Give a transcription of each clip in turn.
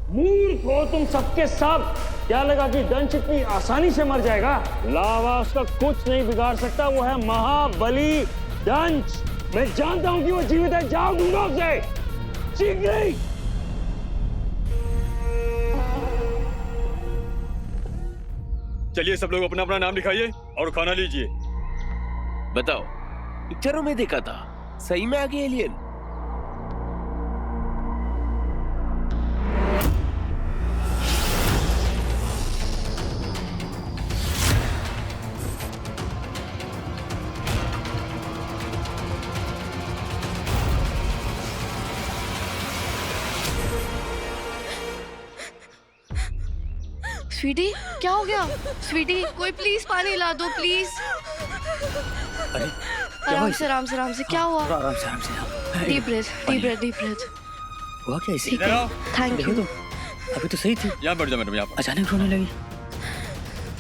मूर्ख हो तुम सबके सब। क्या लगा कि दंश इतनी आसानी से मर जाएगा? लावा उसका कुछ नहीं बिगाड़ सकता, वो है महाबली दंश। मैं जानता हूं कि वो जीवित है, जाओ ढूंढो उसे शीघ्र ही। चलिए सब लोग अपना अपना नाम लिखाइए और खाना लीजिए। बताओ, पिक्चरों में देखा था, सही में आ गए एलियन? स्वीटी, क्या हो गया? स्वीटी, कोई प्लीज पानी ला दो प्लीज। अरे आराम से आराम से आराम से। क्या हुआ? आराम से आराम से। Deep breath, deep breath, deep breath. हुआ क्या इसे? ठीक है, थैंक देखो यू। तो, अभी तो सही थी, यहाँ बैठ जाओ मैडम, यहाँ पर। अचानक रोने लगी।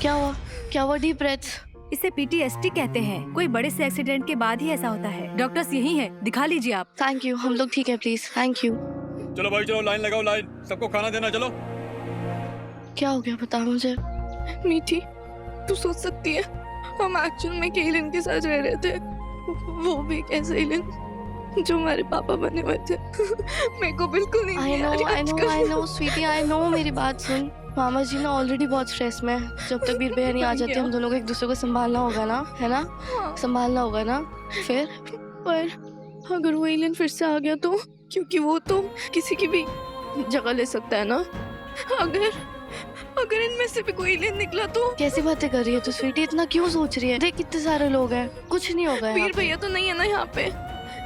क्या हुआ? क्या हुआ? Deep breath. इसे PTSD कहते हैं। कोई बड़े से एक्सीडेंट के बाद ही ऐसा होता है। डॉक्टर्स यही हैं, दिखा लीजिए आप। थैंक यू, हम लोग ठीक है प्लीज, थैंक यू। चलो भाई चलो, लाइन लगाओ, लाइन। सबको खाना देना, चलो। क्या हो गया बता मुझे। मीठी, तू सोच सकती है, हम एक्चुअल में केलिन के साथ रह रहे थे, वो भी एक ऐसा एलियन जो हमारे पापा बने हुए थे। मेरे को बिल्कुल नहीं I know, I know, I know sweetie, I know. मेरी बात सुन, मामा जी ना ऑलरेडी बहुत स्ट्रेस में है। जब तक वीर भैया नहीं आ जाते, हम दोनों को एक दूसरे को संभालना होगा ना, है ना? संभालना होगा ना। फिर पर अगर वो एलियन फिर से आ गया तो, क्योंकि वो तो किसी की भी जगह ले सकता है ना। अगर इनमें से भी कोई एलियन निकला तो? कैसी बातें कर रही है तू स्वीटी? इतना क्यों सोच रही है? देख कितने सारे लोग हैं, कुछ नहीं होगा। वीर भैया तो नहीं है ना यहाँ पे,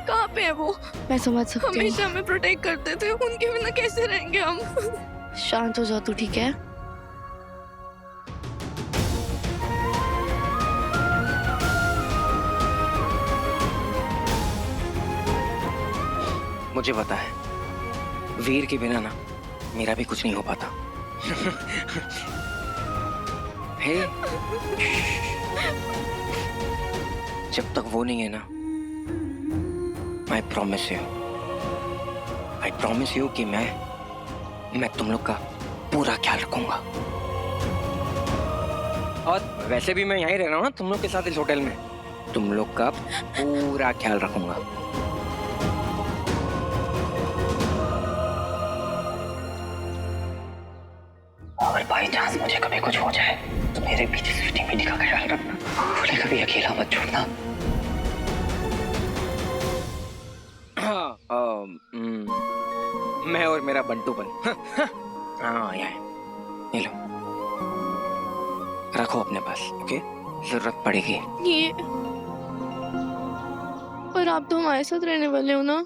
कहाँ पे है वो? मैं समझ सकती हूँ। हमेशा हमें प्रोटेक्ट करते थे, उनके बिना कैसे रहेंगे हम? शांत हो जाओ तू, ठीक है? मुझे पता है, वीर के बिना ना मेरा भी कुछ नहीं हो पाता। हे, जब तक वो नहीं है ना, I promise you कि मैं तुम लोग का पूरा ख्याल रखूंगा। और वैसे भी मैं यहीं रह रहा हूँ ना तुम लोग के साथ इस होटल में, तुम लोग का पूरा ख्याल रखूंगा। अगर बाई चांस मुझे कभी कुछ हो जाए तो मेरे पीछे स्वीटी मिनी का ख्याल रखना, मुझे कभी अकेला मत छोड़ना। मैं और मेरा बंटूपन। हाँ यार, ये लो, रखो अपने पास, ओके? जरूरत पड़ेगी। ये पर आप तो हमारे साथ रहने वाले हो ना,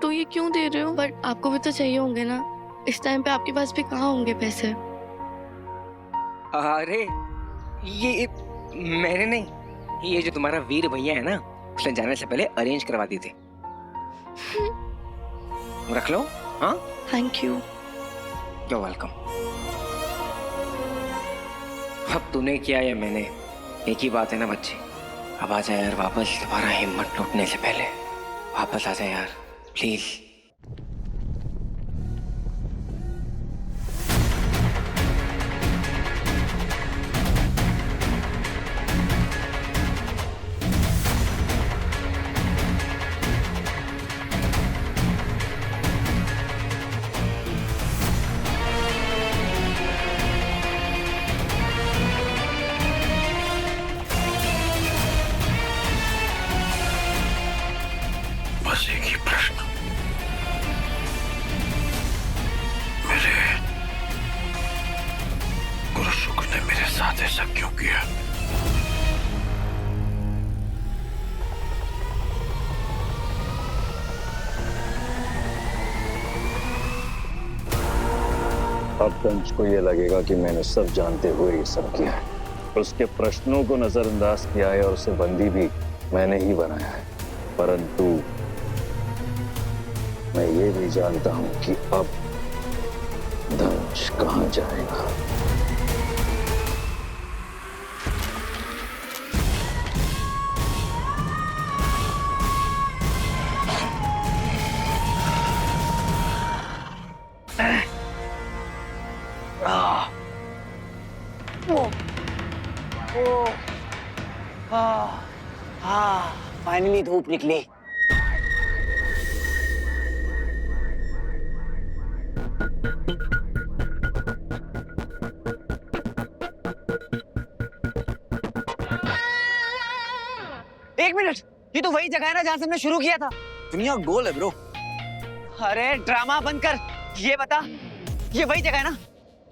तो ये क्यों दे रहे हो? बट आपको भी तो चाहिए होंगे ना, इस टाइम पे आपके पास भी कहाँ होंगे पैसे? अरे ये मैंने नहीं, ये जो तुम्हारा वीर भैया है ना, उसने जाने से पहले अरेंज करवा दी थी। रख लो। हाँ, थैंक यू। You're welcome। अब तूने किया या मैंने, एक ही बात है ना बच्चे। अब आ जा यार वापस, तुम्हारा हिम्मत टूटने से पहले वापस आ जा यार, प्लीज। बस एक ही प्रश्न, मेरे गुरु शुक्र ने मेरे साथ ऐसा क्यों किया? अब दंश को ये लगेगा कि मैंने सब जानते हुए ये सब किया है। उसके प्रश्नों को नजरअंदाज किया है और उसे बंदी भी मैंने ही बनाया है। परंतु मैं ये भी जानता हूं कि अब दंश कहां जाएगा। हाँ, फाइनली धूप निकली। एक मिनट, ये तो वही जगह है ना जहाँ से हमने शुरू किया था। दुनिया गोल है ब्रो। अरे ड्रामा बंद कर, ये बता, ये वही जगह है ना?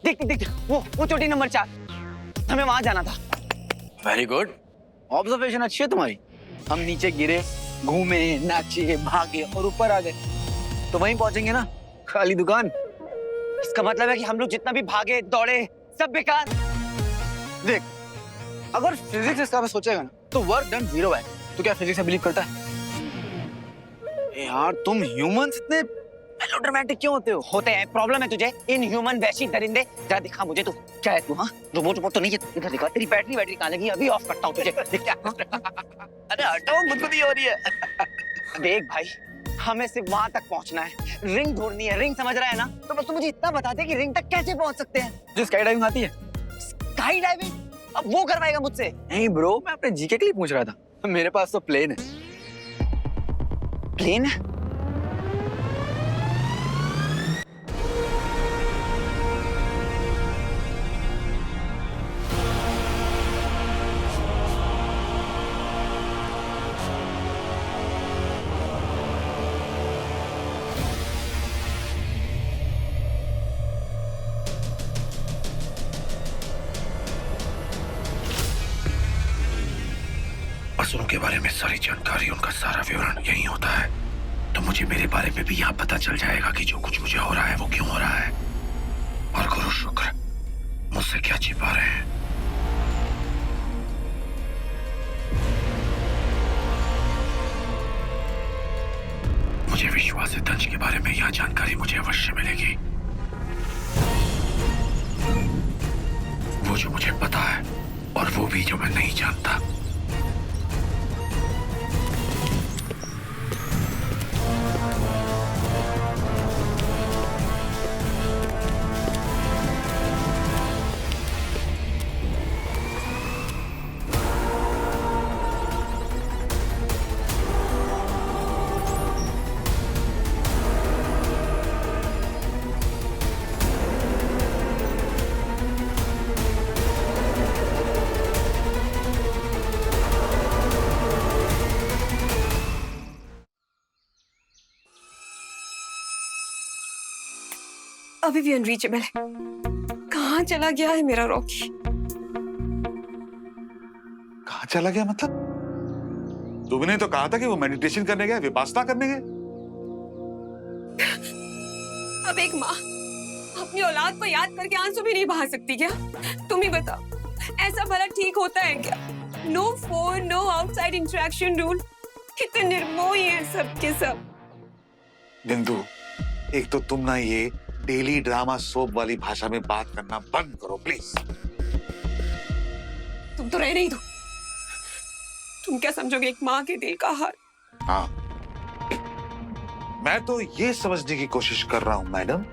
देख देख देख, वो चोटी नंबर 4, हमें वहां जाना था। वेरी गुड, ऑब्जर्वेशन अच्छी है तुम्हारी। हम नीचे गिरे, घूमे, नाचे, भागे और ऊपर आ गए, तो वहीं पहुंचेंगे ना, खाली दुकान। इसका मतलब है कि हम लोग जितना भी भागे दौड़े सब बेकार। देख, अगर फिजिक्स इसका में सोचेगा ना तो वर्क डन 0 है। तो क्या फिजिक्स में बिलीव करता है? यार तुम ह्यूमंस इतने मेलोड्रामेटिक क्यों होते हो? होते हैं, प्रॉब्लम है तुझे। इन ह्यूमन वैसी दरिंदे। जरा दिखा मुझे तू क्या है तू? हाँ, रोबोट तो नहीं है, इधर दिखा। तेरी बैटरी कहाँ लगी? अभी ऑफ करता हूँ तुझे। दिख क्या? अरे हटाओ, मुझको भी हो रही है। देख भाई, हमें सिर्फ वहां तक पहुंचना है, रिंग ढूंढनी है। रिंग समझ रहा है ना? तो बस तू मुझे इतना बता दे कि रिंग तक कैसे पहुंच सकते हैं। जो स्काई डाइविंग आती है। Sky diving? अब वो करवाएगा मुझसे? नहीं ब्रो, मैं अपने जीके के लिए पूछ रहा था। मेरे पास तो प्लेन है। प्लेन है? असुरों के बारे में सारी जानकारी, उनका सारा विवरण यही होता है। तो मुझे मेरे बारे में भी यहाँ पता चल जाएगा कि जो कुछ मुझे हो रहा है वो क्यों हो रहा है, और गुरु शुक्र मुझसे क्या छिपा रहे हैं। मुझे विश्वास है दंश के बारे में यह जानकारी मुझे अवश्य मिलेगी। वो जो मुझे पता है और वो भी जो मैं नहीं जानता। अभी भी अनरीचेबल है। कहाँ चला गया है मेरा रॉकी? कहाँ चला गया मतलब? तुमने तो कहा था कि वो मेडिटेशन करने गया, विपासना करने गया। अब एक माँ अपनी औलाद को याद करके आंसू भी नहीं बहा सकती क्या? तुम ही बताओ, ऐसा भला ठीक होता है क्या? No phone, no outside interaction rule. कितने निर्मोही हैं सब के सब। बिंदु, एक तो तुम ना ये डेली ड्रामा सोप वाली भाषा में बात करना बंद करो प्लीज। तुम तो रह नहीं दो। तुम क्या समझोगे एक माँ के दिल का हाल? हाँ, मैं तो ये समझने की कोशिश कर रहा हूँ मैडम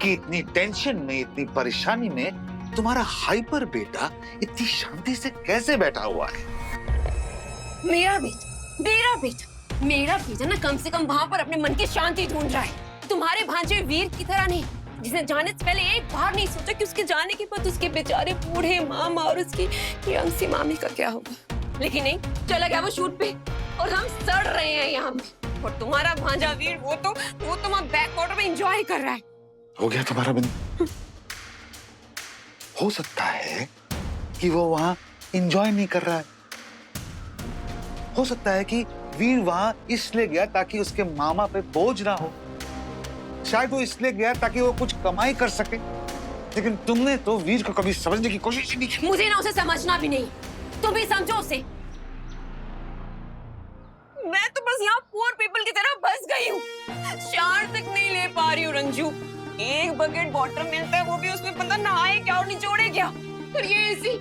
कि इतनी टेंशन में, इतनी परेशानी में तुम्हारा हाइपर बेटा इतनी शांति से कैसे बैठा हुआ है। मेरा बेटा ना कम से कम वहाँ पर अपने मन की शांति ढूंढ रहा है। तुम्हारे भांजे वीर की तरह नहीं, जिसने जाने से पहले एक बार नहीं सोचा कि उसके जाने के बाद उसके बेचारे बूढ़े मामा और उसकी यंग सी मामी का क्या होगा। लेकिन नहीं, चला गया वो शूट पे और हम सड़ रहे हैं यहाँ पे। और तुम्हारा भांजा वीर वो तो वहाँ बैक वाटर में एंजॉय कर रहा है। हो गया तुम्हारा बिंदु। हो सकता है कि वो वहां एंजॉय नहीं कर रहा है। हो सकता है कि वीर वहां इसलिए गया ताकि उसके मामा पे बोझ ना हो। शायद वो इसलिए गया ताकि वो कुछ कमाई कर सके। लेकिन तुमने तो वीर को कभी समझने की कोशिश ही नहीं की। मुझे ना उसे समझना भी नहीं, तुम भी समझो उसे। मैं तो बस यहाँ पुअर पीपल की तरह बस गई हूँ। शार तक नहीं ले पा रही हूँ रंजू। एक बकेट वाटर मिलता है, वो भी उसमें बंदा नहाए क्या और निचोड़े क्या। और ये एसी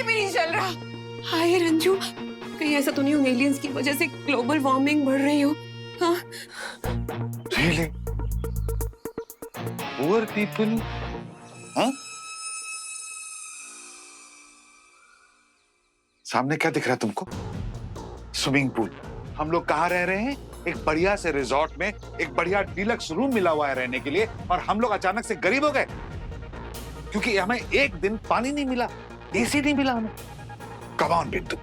भी नहीं चल रहा। हाय रंजू, कहीं ऐसा तो नहीं हो एलियंस की वजह से ग्लोबल वार्मिंग बढ़ रही हो? हाँ? Really? Poor people? हाँ? सामने क्या दिख रहा है तुमको? Swimming pool. हम लोग कहाँ रह रहे हैं? एक बढ़िया से रिजॉर्ट में एक बढ़िया डीलक्स रूम मिला हुआ है रहने के लिए, और हम लोग अचानक से गरीब हो गए क्योंकि हमें एक दिन पानी नहीं मिला, एसी नहीं मिला हमें। Come on Bittu,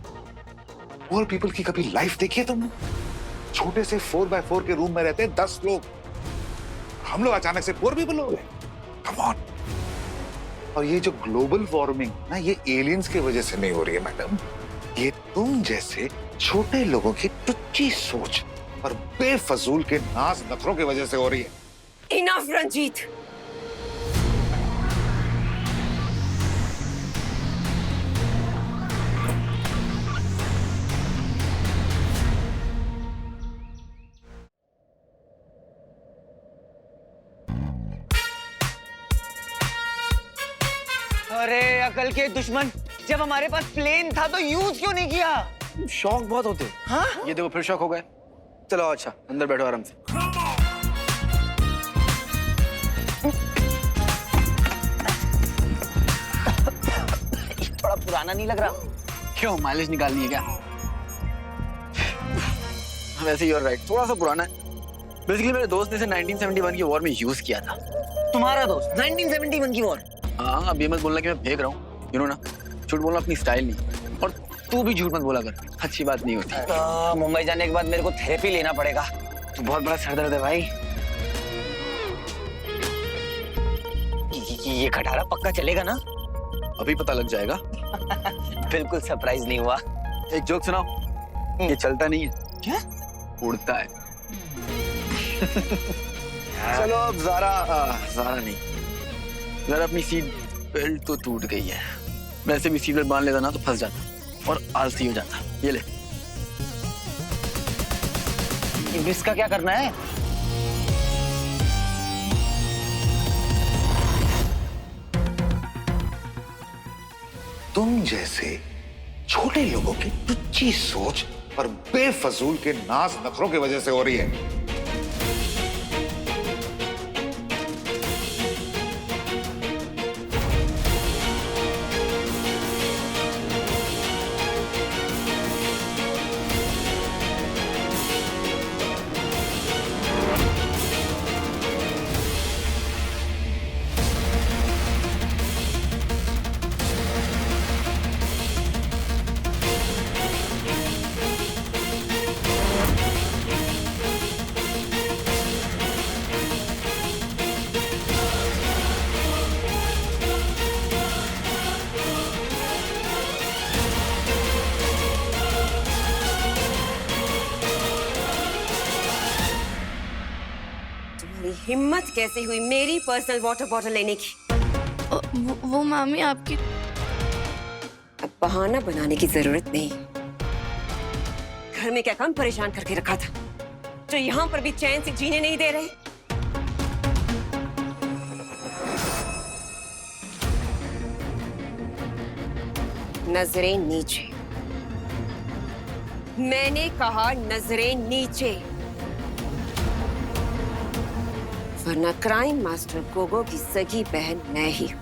poor people की कभी लाइफ देखी है तुमने? छोटे से 4x4 के रूम में रहते हैं 10 लोग, हम लोग अचानक से पुअर पीपल हो गए। Come on. और ये जो ग्लोबल वार्मिंग ना, ये एलियंस की वजह से नहीं हो रही है मैडम, ये तुम जैसे छोटे लोगों की टुच्ची सोच और बेफजूल के नाज नखरों की वजह से हो रही है। इनफ रंजीत। अरे अकल के दुश्मन, जब हमारे पास प्लेन था तो यूज क्यों नहीं किया? शौक बहुत होते। हाँ? ये देखो फिर शौक हो गए। चलो अच्छा, अंदर बैठो आराम से। थोड़ा पुराना नहीं लग रहा? क्यों, माइलेज निकालनी है क्या? वैसे यू आर राइट, थोड़ा सा पुराना है। बेसिकली मेरे दोस्त ने इसे 1971 की वॉर में यूज किया था। तुम्हारा दोस्त 1971 की वॉर? हाँ, अब ये मत बोलना कि मैं फेंक रहा हूँ, यू नो ना, झूठ बोलना अपनी स्टाइल नहीं। और तू भी झूठ मत बोला कर, अच्छी बात नहीं होती। मुंबई जाने के बाद मेरे को थेरेपी लेना पड़ेगा। तू बहुत बड़ा सरदर्द है भाई। ये खटारा पक्का चलेगा ना? अभी पता लग जाएगा। बिल्कुल सरप्राइज नहीं हुआ। एक जोक सुनाओ। ये चलता नहीं है। क्या? उड़ता है। चलो अब ज़ारा नहीं, ज़रा अपनी सीट बेल्ट तो टूट गई है। वैसे भी सीट बेल्ट बांध लेता ना तो फंस जाता और आलसी हो जाता। ये ले। इसका क्या करना है? तुम जैसे छोटे लोगों की टुच्ची सोच और बेफजूल के नाज नखरों की वजह से हो रही है। हिम्मत कैसे हुई मेरी पर्सनल वाटर बॉटल लेने की? वो मामी आपकी। अब बहाना बनाने की जरूरत नहीं। घर में क्या काम परेशान करके रखा था जो यहाँ पर भी चैन से जीने नहीं दे रहे? नजरें नीचे। मैंने कहा नजरें नीचे, वरना क्राइम मास्टर गोगो की सगी बहन मैं ही हूं,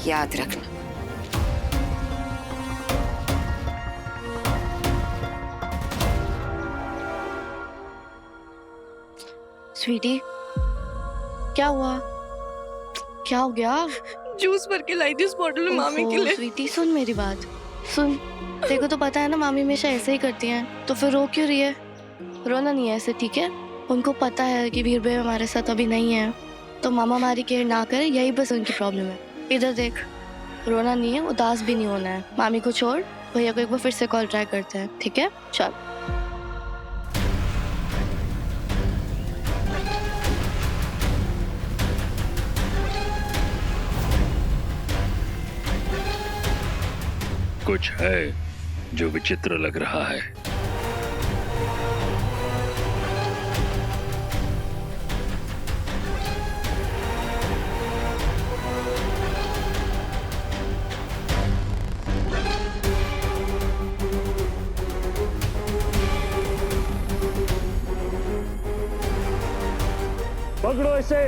याद रखना। स्वीटी, क्या हुआ? क्या हो गया? जूस भर के लाई थी उस बॉटल में मामी के लिए। स्वीटी सुन मेरी बात, सुन। देखो तो पता है ना मामी हमेशा ऐसे ही करती हैं, तो फिर रो क्यों रही है? रोना नहीं है ऐसे, ठीक है? उनको पता है कि वीर भाई हमारे साथ अभी नहीं है, तो मामा हमारी केयर ना करे, यही बस उनकी प्रॉब्लम है। इधर देख, रोना नहीं है, उदास भी नहीं होना है। मामी को छोड़, भैया को एक बार फिर से कॉल ट्राई करते हैं, ठीक है? चल। कुछ है जो विचित्र लग रहा है। पकड़ो इसे।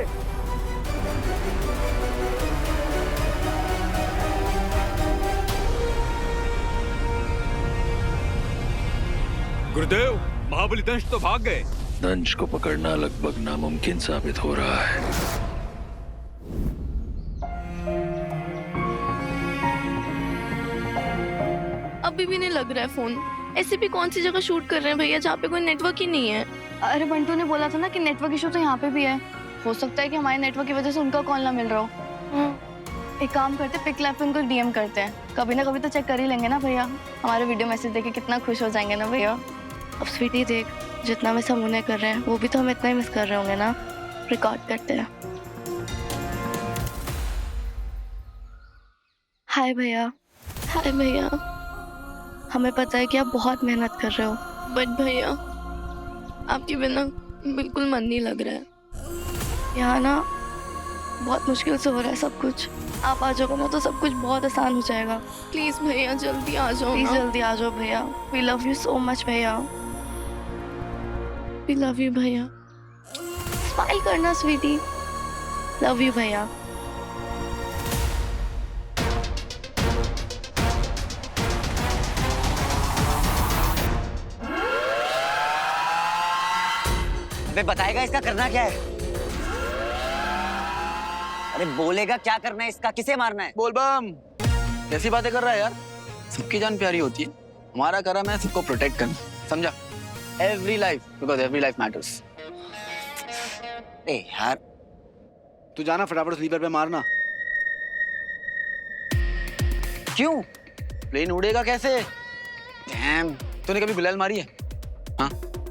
गुरुदेव, महाबली दंश तो भाग गए। दंश को पकड़ना लगभग नामुमकिन साबित हो रहा है। अभी भी नहीं लग रहा है फोन। ऐसे भी कौन सी जगह शूट कर रहे हैं भैया जहाँ पे कोई नेटवर्क ही नहीं है। अरे बंटू ने बोला था ना कि नेटवर्क इशू तो यहाँ पे भी है। हो सकता है कि हमारे नेटवर्क की वजह से उनका कॉल ना मिल रहा हो। एक काम करते, पिक लैब पे उनको डीएम करते हैं। कभी ना कभी तो चेक कर ही लेंगे ना भैया। हमारे वीडियो मैसेज देख के कितना खुश हो जाएंगे ना भैया। अब स्वीटी देख, जितना मिस हम उन्हें कर रहे हैं वो भी तो हम इतना ही मिस कर रहे होंगे ना। रिकॉर्ड करते हैं। हाय भैया। हाय भैया, हमें पता है कि आप बहुत मेहनत कर रहे हो, बट भैया आपके बिना बिल्कुल मन नहीं लग रहा है। यहाँ ना बहुत मुश्किल से हो रहा है सब कुछ। आप आ जाओगे ना तो सब कुछ बहुत आसान हो जाएगा। प्लीज भैया जल्दी आ जाओ। प्लीज जल्दी आ जाओ भैया। We love you so much भैया। वी लव यू भैया। स्माइल करना स्वीटी। लव यू भैया। अबे बताएगा इसका करना क्या है? अरे बोलेगा क्या करना है इसका, किसे मारना है? बोल बम, कैसी बातें कर रहा है यार? सबकी जान प्यारी होती है। हमारा कर्म है सबको प्रोटेक्ट करना, समझा? Every life, because every life matters. ए यार तू जाना फटाफट स्लीपर पे मारना। क्यों? प्लेन उड़ेगा कैसे? डैम, तूने कभी गुलाल मारी है? हाँ,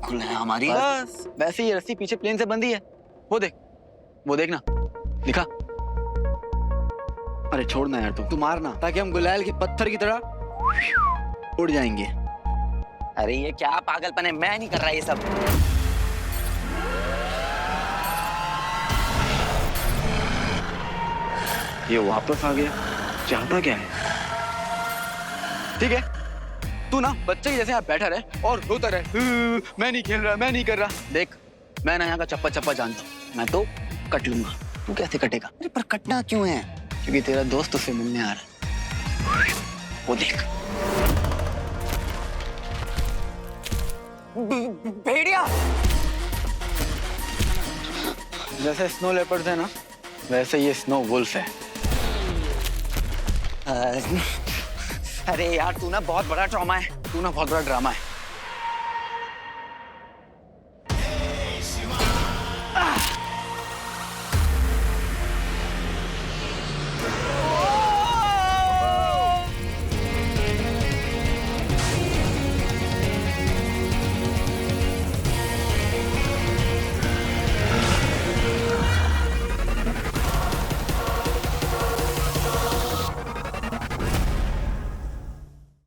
गुलाल हमारी। बस वैसे ही रस्सी पीछे प्लेन से बंधी है। वो देख, वो देखना, दिखा। अरे छोड़ना यार, तू मारना ताकि हम गुलाल के पत्थर की तरह उड़ जाएंगे। अरे ये क्या पागलपन है, मैं नहीं कर रहा ये सब। ये वापस आ गया, चाहता क्या है? ठीक है, तू ना बच्चे की जैसे यहाँ बैठा रहे और रोता रहे, मैं नहीं खेल रहा, मैं नहीं कर रहा। देख, मैं ना यहाँ का चप्पा चप्पा जानता हूँ, मैं तो कट लूंगा। तू कैसे कटेगा? अरे पर कटना क्यों है? क्योंकि तेरा दोस्त उससे मिलने आ रहा है। वो देख, भेड़िया। जैसे स्नो लेपर्ड्स है ना, वैसे ये स्नो वुल्फ है। अरे यार तू ना बहुत बड़ा ट्रॉमा है। तू ना बहुत बड़ा ड्रामा है।